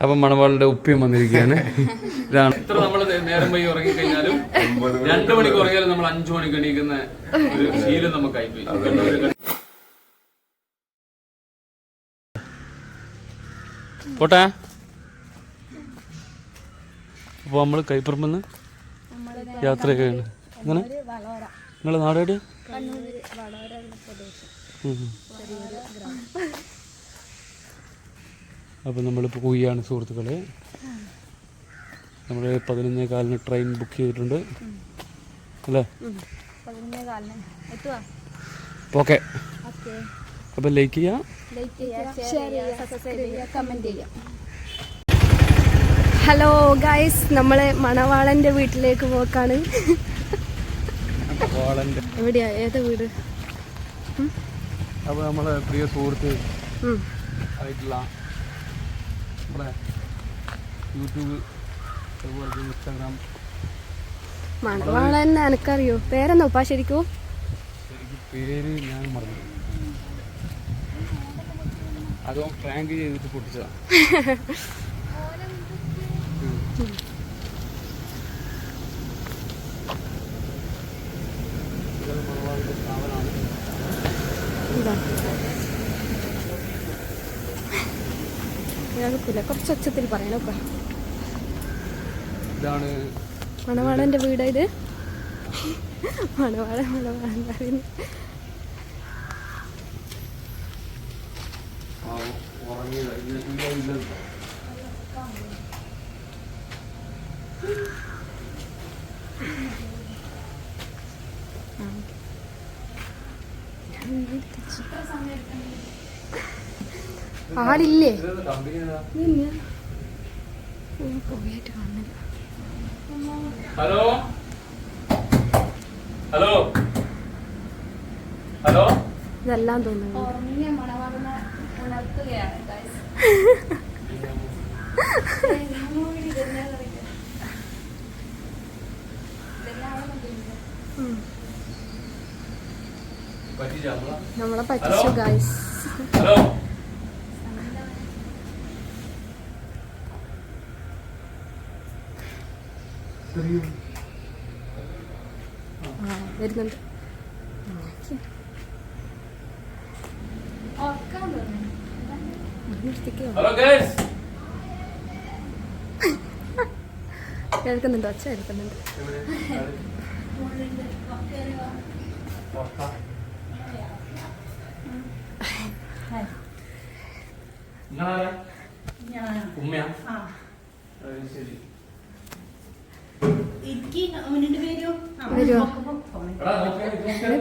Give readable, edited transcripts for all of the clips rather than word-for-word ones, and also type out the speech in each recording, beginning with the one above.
അപ്പൊ മണവാളിന്റെ ഉപ്പയും വന്നിരിക്കുകയാണ്. ഇതാണ് എത്ര നമ്മൾ നേരം പോയി ഉറങ്ങിക്കഴിഞ്ഞാലും 2 മണിക്ക് ഉറങ്ങിയാലും നമ്മൾ 5 മണിക്ക് എണീക്കുന്ന ഒരു ശീലം നമുക്കായിപ്പോയി. പോട്ടെ. അപ്പൊ നമ്മള് കൈപ്പറമ്പെന്ന് യാത്രയൊക്കെയാണ്. അങ്ങനെ നിങ്ങളെ നാടേട് അപ്പോൾ നമ്മൾ പോവുകയാണ് സുഹൃത്തുക്കളെ. നമ്മൾ 11:15 ട്രെയിൻ ബുക്ക് ചെയ്തിട്ടുണ്ട് അല്ലേ? ഓക്കെ. അപ്പോൾ ലൈക്ക് ചെയ്യാം, ഹലോ ഗൈസ്, നമ്മള് മണവാളന്റെ വീട്ടിലേക്ക് പോക്കാണ്. എവിടെയാ, ഏതാ വീട്? അപ്പോൾ നമ്മളെ പ്രിയ സുഹൃത്ത് ആയിട്ടുള്ള നമ്മുടെ യൂട്യൂബ്, അതുപോലെ ഇൻസ്റ്റാഗ്രാം മണവാളൻ എനക്കറിയോ? പേരെന്നാ ഉപ്പാ ശരിക്കും? പേര് ഞാൻ മറന്നു. അതോ പ്രാങ്ക് ചെയ്തിട്ട് പൊട്ടിച്ചതാണ്. കേൾക്കില്ല, കുറച്ച് ഒച്ചത്തിൽ പറയണൊക്കെ. ഇതാണ് മണവാളന്റെ വീട്. ഇത് മണവാളൻ പറയുന്നു. ആളില്ലേ? പോയിട്ട് കാണുന്നില്ല. ഹലോ ഹലോ ഹലോ, ഇതെല്ലാം തോന്നുന്നു. നമ്മളെ പറ്റിച്ചു ഗൈസ്. ഹലോ വരുന്നുണ്ട്. കേൾക്കുന്നുണ്ടോ? ഒച്ച കേൾക്കുന്നുണ്ട്.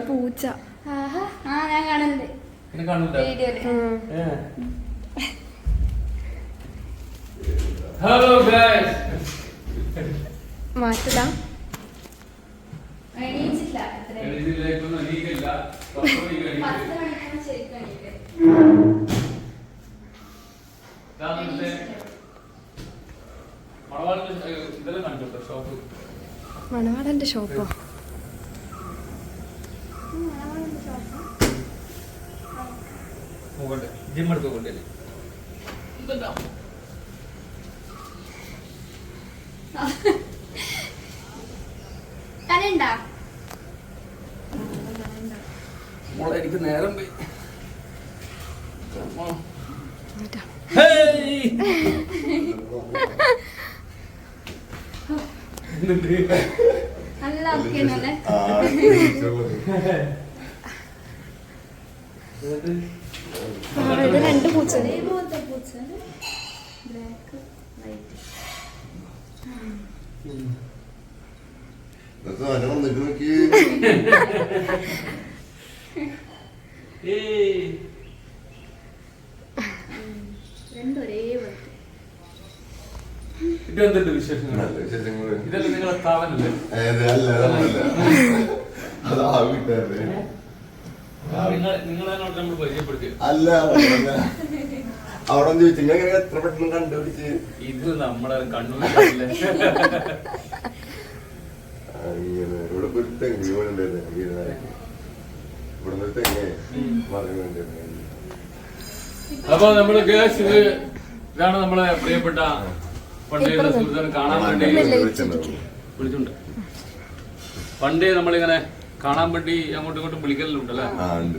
പൂച്ച ഞാൻ കാണുന്നുണ്ട്. Hello guys, മാറ്റതാ മണവാളന്റെ ഷോപ്പോ? ജിമ്മെടുത്ത് കൊണ്ടല്ലേ മോളെ, എനിക്ക് നേരം പോയി. നല്ല ഇത് 2 പൂച്ച. ഇതെന്തുണ്ട് വിശേഷങ്ങൾ? ഇതെല്ലാം നിങ്ങളെ സ്ഥാപനല്ലേ? നിങ്ങളെ നമ്മൾ പരിചയപ്പെടുത്തി അല്ല അവിടെ ചോദിച്ചു എത്ര പെട്ടെന്ന് കണ്ടുപിടിച്ച്. ഇത് നമ്മളെ കണ്ണൂരിലെ ഇവിടെ ഒരു തെങ്ങ് ഉണ്ടായിരുന്നു. ഇവിടെ നിന്ന് തെങ്ങ് മറിഞ്ഞു. അപ്പൊ നമ്മള് ഗ്യാസ് ഇതാണ് നമ്മളെ പ്രിയപ്പെട്ട പണ്ടേയുള്ള സുഹൃത്തുക്കളെ കാണാൻ വേണ്ടി വിളിച്ചിട്ടുണ്ട്. പണ്ടേ നമ്മളിങ്ങനെ കാണാൻ വേണ്ടി അങ്ങോട്ടും ഇങ്ങോട്ടും വിളിക്കലുണ്ടല്ലേ,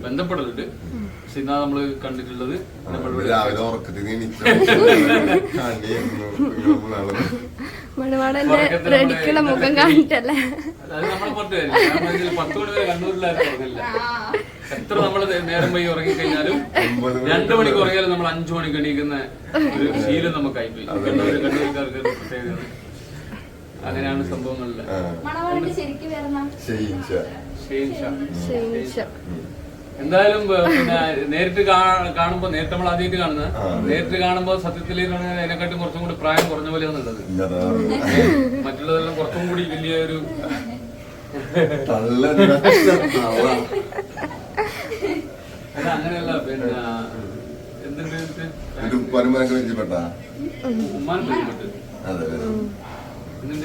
ബന്ധപ്പെടലുണ്ട്. പക്ഷെ ഇന്നാ നമ്മള് കണ്ടിട്ടുള്ളത് രാവിലെ ഉറക്കത്തിൽ മണവാളന്റെ റെഡിക്കുള്ള മുഖം കാണിട്ടല്ലേ. അത് നമ്മളെ പുറത്ത് 10 മണി വരെ കണ്ണൂരിലായിരുന്നു ഉറങ്ങില്ല. എത്ര നമ്മള് നേരം പോയി ഉറങ്ങിക്കഴിഞ്ഞാലും 2 മണിക്ക് ഉറങ്ങിയാലും നമ്മൾ 5 മണിക്ക് എണീക്കുന്ന ഒരു ശീലം നമുക്കായി പോയി. കണ്ണൂർക്കാർക്ക് പ്രത്യേകത അങ്ങനെയാണ് സംഭവങ്ങളില്. എന്തായാലും പിന്നെ നേരിട്ട് കാണുമ്പോ, നേരിട്ട് നമ്മൾ ആദ്യമായിട്ട് കാണുന്നത്, നേരിട്ട് കാണുമ്പോ സത്യത്തിൽ അതിനെക്കാട്ടും കുറച്ചും കൂടി പ്രായം കുറഞ്ഞ പോലെയാണ് ഉള്ളത്. മറ്റുള്ളതെല്ലാം കുറച്ചും കൂടി വലിയ ഒരു അങ്ങനെയല്ല. പിന്നെ എന്തിന്റെ ഉമ്മാൻ പരിചയപ്പെട്ട്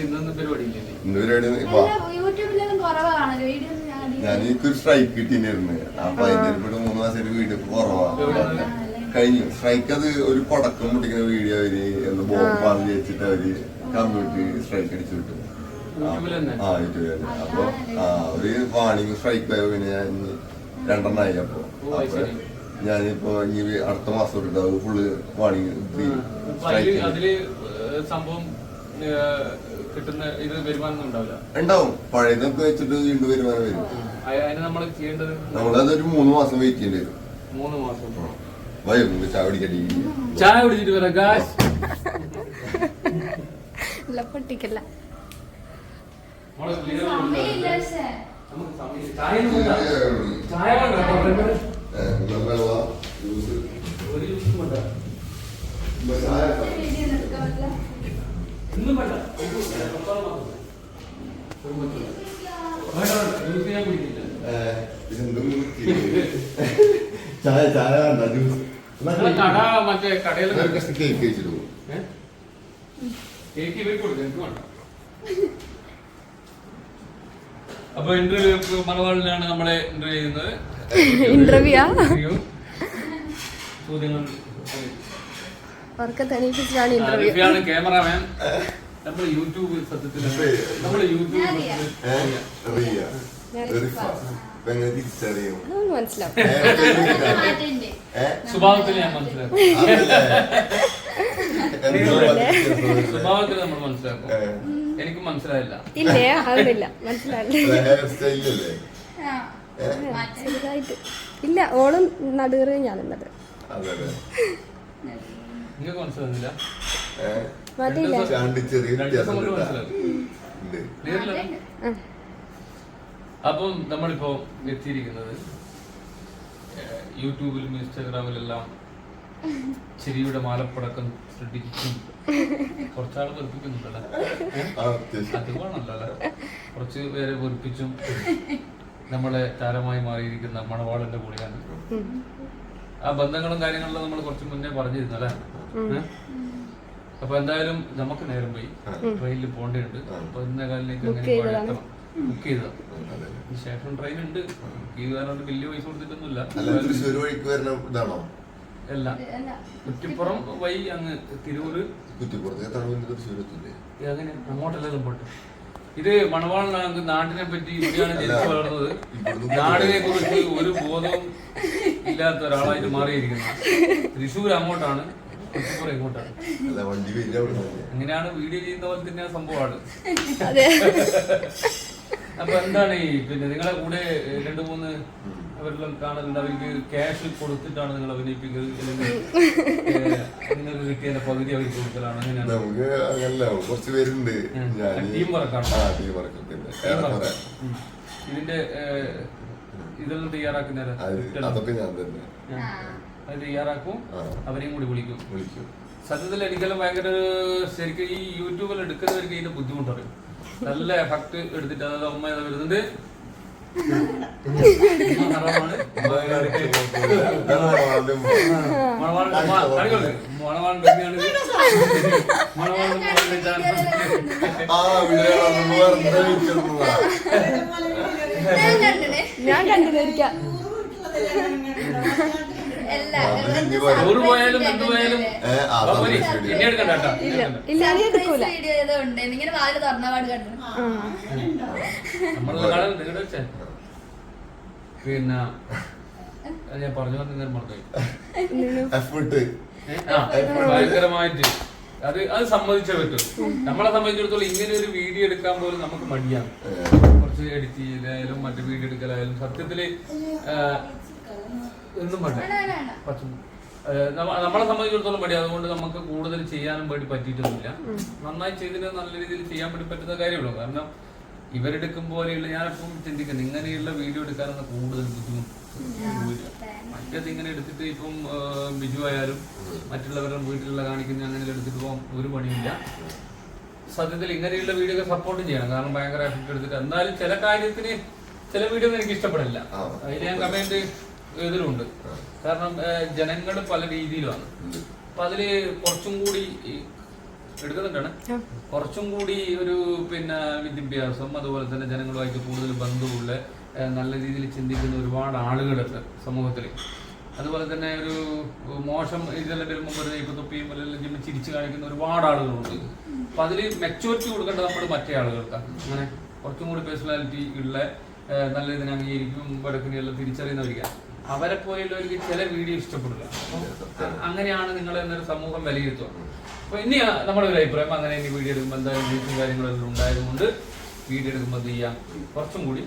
ഇന്നൊന്നും പരിപാടി ഞാനൊരു സ്ട്രൈക്ക് കിട്ടിയിരുന്നു. അപ്പൊ അതിന്റെ 3 മാസമായിട്ട് വീഡിയോ കുറവാണ്. കഴിഞ്ഞു സ്ട്രൈക്ക്. അത് ഒരു പടക്കം പൊട്ടിക്കുന്ന വീഡിയോ അവര് ബോംബാന്ന് വെച്ചിട്ട് അവര് കമ്പ്യൂട്ടർ സ്ട്രൈക്ക് അടിച്ചു വിട്ടു. യൂട്യൂബിൽ. അപ്പൊ ഒരു വാണിംഗ് സ്ട്രൈക്ക് ആയോ. പിന്നെ ഞാൻ 2 ആയി. അപ്പൊ ഞാനിപ്പോ ഈ അടുത്ത മാസം തൊട്ടിട്ട് അത് ഫുള്ള് വാണിംഗ് സ്ട്രൈക്ക് കിട്ടുന്ന ഇത് വരുമാനം ഉണ്ടാവില്ല. ഉണ്ടാവും. പഴയതൊക്കെ വെച്ചിട്ട് വീണ്ടും വരുമാനം വരും. അതിന് നമ്മൾ ചെയ്യേണ്ടത് നമ്മളതൊരു 3 മാസം വെയിറ്റ് ചെയ്യേണ്ടി വരും. 3 മാസം ചായ കുടിക്കട്ടെ. ചായ കുടിച്ചിട്ട് വരാം ഗായ്സ്. പൊട്ടിക്കല്ല. മറ്റേ കടയിൽ കേക്ക് കഴിച്ചിട്ട് കേക്ക് ഇവർക്ക് കൊടുക്കും, എനിക്ക് വേണ്ട. അപ്പൊ ഇന്റർവ്യൂ മലബാറിലാണ് നമ്മളെ ഇന്റർവ്യൂ ചെയ്യുന്നത്. ചോദ്യങ്ങൾ ആണ് ക്യാമറാമാൻ. നമ്മൾ യൂട്യൂബ് സത്യത്തിൽ നമ്മള് യൂട്യൂബ് സ്വഭാവത്തിൽ ഞാൻ മനസ്സിലാക്കും. സ്വഭാവത്തിൽ നമ്മൾ മനസ്സിലാക്കും. എനിക്ക് മനസ്സിലായില്ല. ഇല്ല, ഓളും നടുകറി ഞാൻ എന്നത് നിങ്ങൾക്ക് മനസ്സിലാകുന്നില്ല. അപ്പം നമ്മളിപ്പോ എത്തിയിരിക്കുന്നത് യൂട്യൂബിലും ഇൻസ്റ്റാഗ്രാമിലെല്ലാം ചിരിയുടെ മാലപ്പടക്കം ശ്രദ്ധിക്കും. കുറച്ചാൾ വെറുപ്പിക്കുന്നുണ്ടല്ലേ? അത് വേണമല്ലോ. കുറച്ച് പേരെ വെറുപ്പിച്ചും നമ്മളെ താരമായി മാറിയിരിക്കുന്ന മണവാളന്റെ കൂടെയാണ്. ആ ബന്ധങ്ങളും കാര്യങ്ങളിലും നമ്മൾ കുറച്ച് മുന്നേ പറഞ്ഞിരുന്നല്ലേ. അപ്പൊ എന്തായാലും നമുക്ക് നേരം പോയി, ട്രെയിനിൽ പോകേണ്ടതുണ്ട്. അപ്പൊ ഇന്ന കാലിലേക്ക് എങ്ങനെ ബുക്ക് ചെയ്ത ശേഷം ട്രെയിൻ ഉണ്ട്. ബുക്ക് ചെയ്താലോണ്ട് വലിയ പൈസ കൊടുത്തിട്ടൊന്നുമില്ല. അല്ല, കുറ്റിപ്പുറം വഴി അങ്ങ് തിരൂര്. അങ്ങനെ അങ്ങോട്ടെല്ലാം പോട്ടെ. ഇത് മണവാളനാണ്. നാടിനെ പറ്റി ഇവിടെയാണ് ജനിച്ചു വളർന്നത്. നാടിനെ കുറിച്ച് ഒരു ബോധവും ഇല്ലാത്ത ഒരാളായിട്ട് മാറിയിരിക്കുന്നത്. തൃശ്ശൂർ അങ്ങോട്ടാണ്, കുറ്റിപ്പുറം ഇങ്ങോട്ടാണ്. അങ്ങനെയാണ് വീഡിയോ ചെയ്യുന്ന പോലെ തന്നെ സംഭവമാണ്. അപ്പൊ എന്താണ് ഈ പിന്നെ നിങ്ങളെ കൂടെ 2-3 അവരെല്ലാം കാണലുണ്ട്. അവർക്ക് ക്യാഷ് കൊടുത്തിട്ടാണ് നിങ്ങൾ അഭിനയിപ്പിക്കുന്നത്, നിങ്ങൾക്ക് കിട്ടിയതിന്റെ പകുതി അവർക്ക് കൊടുക്കലാണ്? അങ്ങനെയാണ്. കുറച്ച് പേരുണ്ട്. ടീം വർക്കാണ്. ഇതിന്റെ ഇതെല്ലാം തയ്യാറാക്കുന്ന അത് തയ്യാറാക്കും, അവരെയും കൂടി വിളിക്കും. സത്യത്തിൽ എനിക്കെല്ലാം ഭയങ്കര ശരിക്കും ഈ യൂട്യൂബിൽ എടുക്കുന്നവർക്ക് ഇതിന്റെ ബുദ്ധിമുട്ടറിയും. നല്ല എഫക്ട് എടുത്തിട്ട് അതായത് ഉമ്മ വരുന്നുണ്ട്. ഞാൻ കണ്ടിരിക്കാം. ടൂറ് പോയാലും എന്ത് പോയാലും എന്നെ എടുക്കണ്ട കേട്ടോ. ഇല്ല നീ എടുക്കൂല. ഇങ്ങനെ വാല് തുറന്നപാട് കണ്ടു. നമ്മള് കാണാൻ നിങ്ങളുടെ വെച്ചേ പിന്നെ ഞാൻ പറഞ്ഞു വന്നേരം മറന്നു ഭയങ്കരമായിട്ട് അത് സമ്മതിച്ചേ പറ്റും. നമ്മളെ സംബന്ധിച്ചിടത്തോളം ഇങ്ങനെ ഒരു വീഡിയോ എടുക്കാൻ പോലും നമുക്ക് മടിയാണ്. കുറച്ച് എഡിറ്റ് ചെയ്യലായാലും മറ്റു വീഡിയോ എടുക്കലായാലും സത്യത്തില് ഒന്നും വേണ്ട. നമ്മളെ സംബന്ധിച്ചിടത്തോളം മടി. അതുകൊണ്ട് നമുക്ക് കൂടുതൽ ചെയ്യാനും വേണ്ടി പറ്റിയിട്ടൊന്നുമില്ല. നന്നായി ചെയ്തിട്ട് നല്ല രീതിയിൽ ചെയ്യാൻ വേണ്ടി പറ്റുന്ന കാര്യമുള്ളൂ. കാരണം ഇവരെടുക്കും പോലെയുള്ള ഞാനിപ്പം ചിന്തിക്കുന്നു ഇങ്ങനെയുള്ള വീഡിയോ എടുക്കാനൊന്നും കൂടുതൽ ബുദ്ധിമുട്ട്. മറ്റേത് ഇങ്ങനെ എടുത്തിട്ട് ഇപ്പം ബിജു ആയാലും മറ്റുള്ളവരുടെ വീട്ടിലുള്ള കാണിക്കുന്ന അങ്ങനെ എടുത്തിട്ട് പോകാൻ ഒരു പണിയില്ല. സത്യത്തിൽ ഇങ്ങനെയുള്ള വീഡിയോ ഒക്കെ സപ്പോർട്ടും ചെയ്യണം. കാരണം ഭയങ്കര എഫക്ട് എടുത്തിട്ട് എന്നാലും ചില കാര്യത്തിന് ചില വീഡിയോ ഒന്നും എനിക്ക് ഇഷ്ടപ്പെടില്ല. അതിൽ ഞാൻ കമന്റ് എതിരുണ്ട്. കാരണം ജനങ്ങൾ പല രീതിയിലാണ്. അപ്പൊ അതില് കുറച്ചും കൂടി എടുക്കുന്നുണ്ടാണ് കുറച്ചും കൂടി ഒരു പിന്നെ വിദ്യാഭ്യാസം അതുപോലെ തന്നെ ജനങ്ങളുമായിട്ട് കൂടുതൽ ബന്ധമുള്ള നല്ല രീതിയിൽ ചിന്തിക്കുന്ന ഒരുപാട് ആളുകളുണ്ട് സമൂഹത്തിൽ. അതുപോലെ തന്നെ ഒരു മോശം ഇതെല്ലാം വരുമ്പോൾ വരുന്ന ഇപ്പൊ തൊപ്പിയും എല്ലാം ചിരിച്ചു കാണിക്കുന്ന ഒരുപാട് ആളുകളുണ്ട്. അപ്പൊ അതില് മെച്ചൂരിറ്റി കൊടുക്കേണ്ടത് നമ്മൾ മറ്റേ ആളുകൾക്കാണ്. അങ്ങനെ കുറച്ചും കൂടി പേഴ്സണാലിറ്റി ഉള്ള നല്ല ഇതിനെ അംഗീകരിക്കും വടക്കിനെല്ലാം തിരിച്ചറിയുന്നവരിക്കാണ്. അവരെ പോലെയുള്ളവർക്ക് ചില വീഡിയോ ഇഷ്ടപ്പെടില്ല. അപ്പൊ അങ്ങനെയാണ് നിങ്ങൾ എന്നൊരു സമൂഹം വിലയിരുത്തുക. അപ്പൊ ഇനി നമ്മുടെ ഒരു അഭിപ്രായം അങ്ങനെ ഇനി വീഡിയോ എടുക്കുമ്പോൾ എന്തായാലും വീഴ്ചയും കാര്യങ്ങളെല്ലാം ഉണ്ടായതുകൊണ്ട് വീഡിയോ എടുക്കുമ്പോൾ എന്ത് ചെയ്യാം കുറച്ചും കൂടി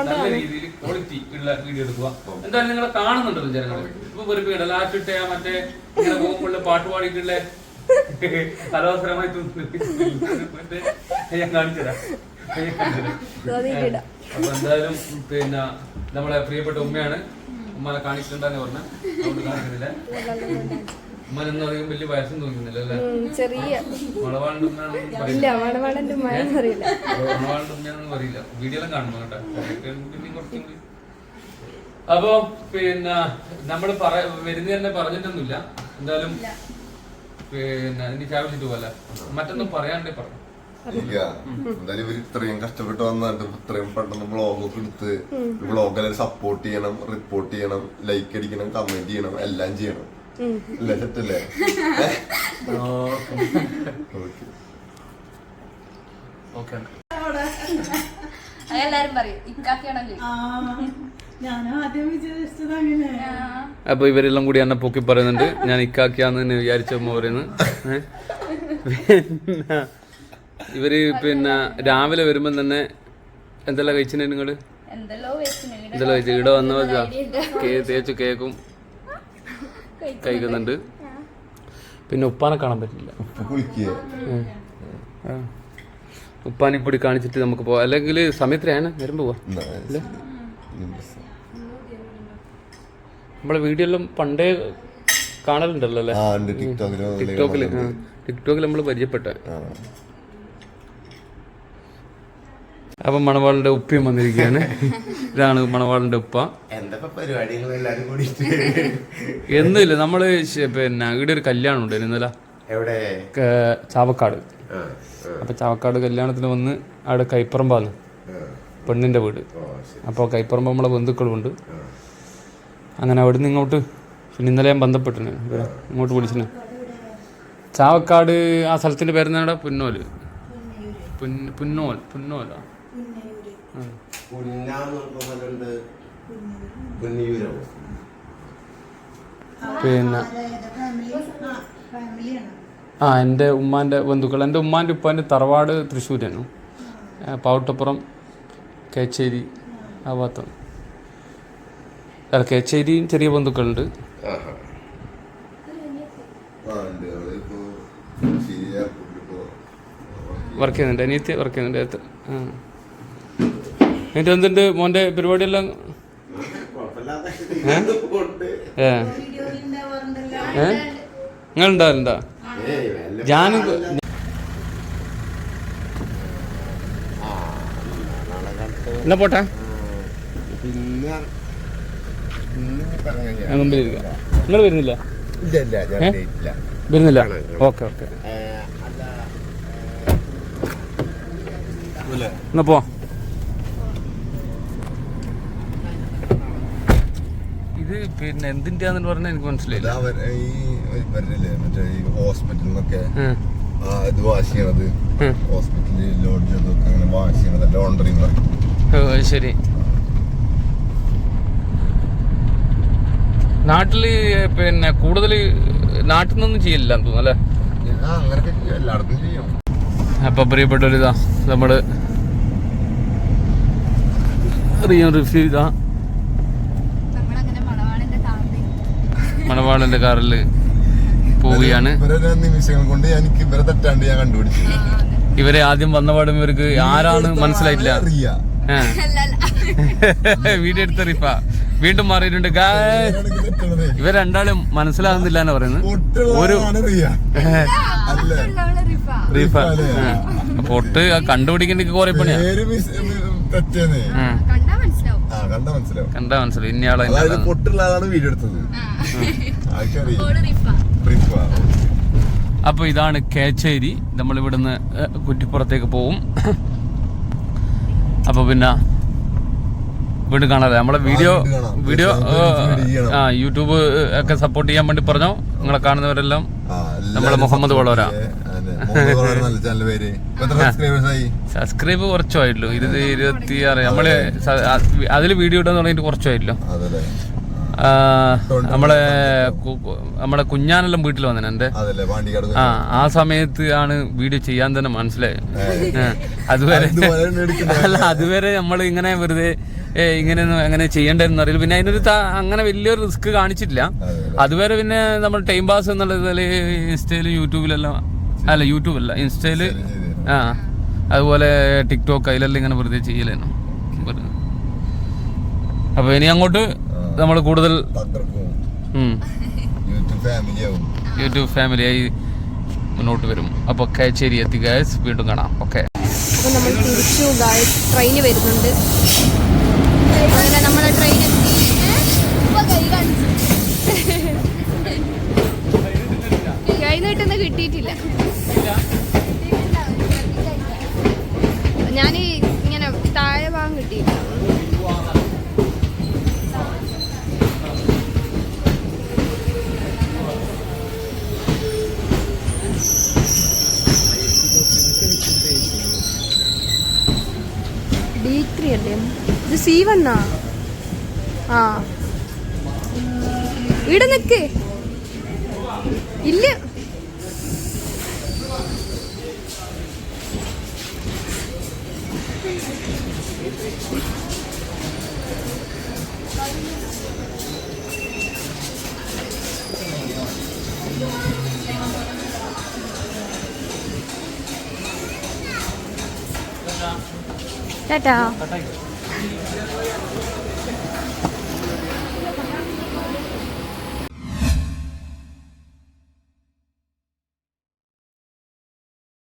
നല്ല രീതിയിൽ ക്വാളിറ്റി ഉള്ള വീഡിയോ എടുക്കുക. എന്തായാലും നിങ്ങളെ കാണുന്നുണ്ടല്ലോ ജനങ്ങൾ. ഇപ്പൊ വെറുതെ ലാസ്റ്റ് ഇട്ട മറ്റേ ഇങ്ങനെ പോകുമ്പോൾ പാട്ട് പാടിയിട്ടുള്ള അലോസരമായി ഞാൻ കാണിച്ചുതരാം. അപ്പൊ എന്തായാലും പിന്നെ നമ്മളെ പ്രിയപ്പെട്ട ഉമ്മയാണ്. ഉമ്മനെ കാണിച്ചിട്ടുണ്ടെന്ന് പറഞ്ഞ അതുകൊണ്ട് കാണിക്കുന്നില്ല. ഉമ്മനൊന്നും അധികം വലിയ വയസ്സും തോന്നുന്നില്ല അല്ലേ? ചെറിയ മണവാളിന്റെ ഉമ്മയാണെന്ന് പറയില്ല. വീഡിയോ എല്ലാം കാണുമ്പോ കേട്ടോ. കുറച്ചും കൂടി അപ്പൊ പിന്നെ നമ്മള് വരുന്ന തന്നെ പറഞ്ഞിട്ടൊന്നുമില്ല. എന്തായാലും പിന്നെ എനിക്ക് ആവശ്യമിട്ട് പോലെ മറ്റൊന്നും പറയാണ്ടേ പറഞ്ഞു. ഇല്ല എന്തായാലും ഇവര് ഇത്രയും കഷ്ടപ്പെട്ട് വന്നിട്ട് ഇത്രയും പെട്ടെന്ന് വ്ളോഗൊക്കെ എടുത്ത് വ്ളോഗെല്ലാം സപ്പോർട്ട് ചെയ്യണം, റിപ്പോർട്ട് ചെയ്യണം, ലൈക്ക് അടിക്കണം, കമന്റ് ചെയ്യണം, എല്ലാം ചെയ്യണം. അല്ലേ സെറ്റല്ലേ? അതെല്ലാരും പറയും ഇക്കാക്കയാണല്ലോ. അപ്പൊ ഇവരെല്ലാം കൂടി എന്നെ പൊക്കി പറയുന്നുണ്ട് ഞാൻ ഇക്കാക്കിയാന്ന് വിചാരിച്ച പറയുന്നത്. പിന്നെ ഇവര് പിന്നെ രാവിലെ വരുമ്പോ തന്നെ എന്തെല്ലാം കഴിച്ചിട്ട് നിങ്ങള് എന്തെല്ലാം കഴിച്ചു? ഇവിടെ വന്ന തേച്ചു കേക്കും കഴിക്കുന്നുണ്ട്. പിന്നെ ഉപ്പാനെ കാണാൻ പറ്റില്ല. ഉപ്പാനിപ്പൊടി കാണിച്ചിട്ട് നമുക്ക് പോവാം. അല്ലെങ്കിൽ സമയത്തിലാണ് വരുമ്പോ പോവാ. നമ്മളെ വീഡിയോ എല്ലാം പണ്ടേ കാണലുണ്ടല്ലോ അല്ലേ? ടിക്ടോക്കിൽ നമ്മൾ പരിചയപ്പെട്ട. അപ്പൊ മണവാളിന്റെ ഉപ്പയും വന്നിരിക്കുകയാണ്. ഇതാണ് മണവാളിന്റെ ഉപ്പ. എന്നില്ല നമ്മള് പിന്നെ ഇവിടെ ഒരു കല്യാണം ഉണ്ട് ഇന്നലെ ചാവക്കാട്. അപ്പൊ ചാവക്കാട് കല്യാണത്തിന് വന്ന് അവിടെ കൈപ്പറമ്പാന്ന് പെണ്ണിന്റെ വീട്. അപ്പോൾ കൈപ്പറമ്പ് നമ്മളെ ബന്ധുക്കളുണ്ട്. അങ്ങനെ അവിടെ നിന്ന് ഇങ്ങോട്ട് പിന്നെ ഇന്നലെ ഞാൻ ബന്ധപ്പെട്ടിന് ഇങ്ങോട്ട് വിളിച്ചിന്. ചാവക്കാട് ആ സ്ഥലത്തിന്റെ പേരെന്താ? പുന്നോല്. പുന്നോലാ. പിന്നെ എൻ്റെ ഉമ്മാൻ്റെ ബന്ധുക്കൾ. എൻ്റെ ഉമ്മാൻ്റെ ഉപ്പാൻ്റെ തറവാട് തൃശ്ശൂരാണ്. പാവട്ടപ്പുറം കേച്ചേരി ആ ഭാഗത്താണ്. കേച്ചേരിയും ചെറിയ ബന്ധുക്കളുണ്ട്. വർക്ക് ചെയ്യുന്നുണ്ട്. അനിയത്തി വർക്ക് ചെയ്യുന്നുണ്ട്. എന്നിട്ട് എന്തുണ്ട് മോൻ്റെ പരിപാടിയെല്ലാം? നിങ്ങൾ ഉണ്ടാവലുണ്ടാ? ഞാനും എന്നാ പോട്ടെ. മുമ്പിലിരിക്കാം. നിങ്ങൾ വരുന്നില്ല? വരുന്നില്ല. ഓക്കെ ഓക്കെ എന്നാ പോവാം. ഇത് പിന്നെ എന്തിന്റെയാന്ന് പറഞ്ഞാൽ എനിക്ക് മനസ്സിലായില്ല. മറ്റേ ഈ ഹോസ്പിറ്റലിനൊക്കെ ഇത് വാഷ് ചെയ്യണത്, ഹോസ്പിറ്റലിൽ ലോഡ് ചെയ്തൊക്കെ അങ്ങനെ വാഷ് ചെയ്യണത് ലോണ്ടറി എന്ന് പറയും. ഓ ശരി. നാട്ടില് പിന്നെ കൂടുതൽ നാട്ടിൽ നിന്നൊന്നും ചെയ്യില്ല തോന്നുന്നു അല്ലേ? അങ്ങനൊക്കെ എല്ലായിടത്തും ചെയ്യും. അപ്പൊ പ്രിയപ്പെട്ടൊരിതാ നമ്മള് റിവ്യൂ ഇതാ നമ്മളങ്ങനെ മണവാളന്റെ കാറിൽ പോവുകയാണ്. നിമിഷങ്ങൾ കൊണ്ട് എനിക്ക് ഇവരെ തെറ്റാണ്ട് ഞാൻ കണ്ടുപിടിച്ചു. ഇവരെ ആദ്യം വന്നപാടും ഇവർക്ക് ആരാണ് മനസ്സിലായിട്ടില്ല. വീഡിയോ എടുത്ത റിഫ വീണ്ടും മാറിയിട്ടുണ്ട്. ഇവർ രണ്ടാളും മനസ്സിലാകുന്നില്ല എന്ന് പറയുന്നത്. ഒരു റിഫ പൊട്ട് കണ്ടുപിടിക്കേണ്ട കുറെ പണിയാ. കണ്ടാ മനസ്സിലാവും ഇന്നയാളെ. പൊട്ടുള്ള ആളാണ് വീഡിയോ എടുത്തത്. അപ്പൊ ഇതാണ് കേച്ചേരി. നമ്മൾ ഇവിടുന്ന് കുറ്റിപ്പുറത്തേക്ക് പോവും. അപ്പൊ പിന്നെ വീണ്ടും കാണാതെ നമ്മളെ വീഡിയോ യൂട്യൂബ് ഒക്കെ സപ്പോർട്ട് ചെയ്യാൻ വേണ്ടി പറഞ്ഞോ. നിങ്ങളെ കാണുന്നവരെല്ലാം നമ്മളെ മുഹമ്മദ് വളോരാ. സബ്സ്ക്രൈബ് കുറച്ചായില്ലോ, 26. നമ്മള് അതില് വീഡിയോ ഇടാൻ തുടങ്ങിയിട്ട് കുറച്ചായില്ലോ. നമ്മളെ കുഞ്ഞാനെല്ലാം വീട്ടിൽ വന്നെ എന്റെ. ആ സമയത്ത് ആണ് വീഡിയോ ചെയ്യാൻ തന്നെ മനസ്സിലായത്. അതുവരെ നമ്മൾ ഇങ്ങനെ വെറുതെ ഇങ്ങനെയൊന്നും അങ്ങനെ ചെയ്യേണ്ടതെന്ന് അറിയില്ല. പിന്നെ അതിനൊരു അങ്ങനെ വലിയൊരു റിസ്ക് കാണിച്ചിട്ടില്ല അതുവരെ. പിന്നെ നമ്മൾ ടൈം പാസ് എന്നുള്ളതിൽ ഇൻസ്റ്റയില് യൂട്യൂബിലെല്ലാം യൂട്യൂബല്ല ഇൻസ്റ്റയില് അതുപോലെ ടിക്ടോക്ക് അതിലെല്ലാം ഇങ്ങനെ വെറുതെ ചെയ്യലായിരുന്നു. അപ്പൊ ഇനി അങ്ങോട്ട് നമ്മൾ കൂടുതൽ യൂട്യൂബ് ഫാമിലിയായി മുന്നോട്ട് വരും. അപ്പൊ കേച്ചേരി എത്തി ഗൈസ്, വീണ്ടും കാണാം. ഓക്കെ, അപ്പൊ നമ്മൾ തിരിച്ചു ഗൈസ്, ട്രെയിന് വരുന്നുണ്ട്. അങ്ങനെ നമ്മളെ ട്രെയിൻ എത്തി. കൈ നീട്ടുന്ന കിട്ടിയിട്ടില്ല. ഞാൻ ഇങ്ങനെ താഴെ ഭാഗം കിട്ടിയില്ല. D3 അല്ലേ ഇത്? C1 ആ ഇവിടെ നിക്ക് ഇല്ല. ടാറ്റാ.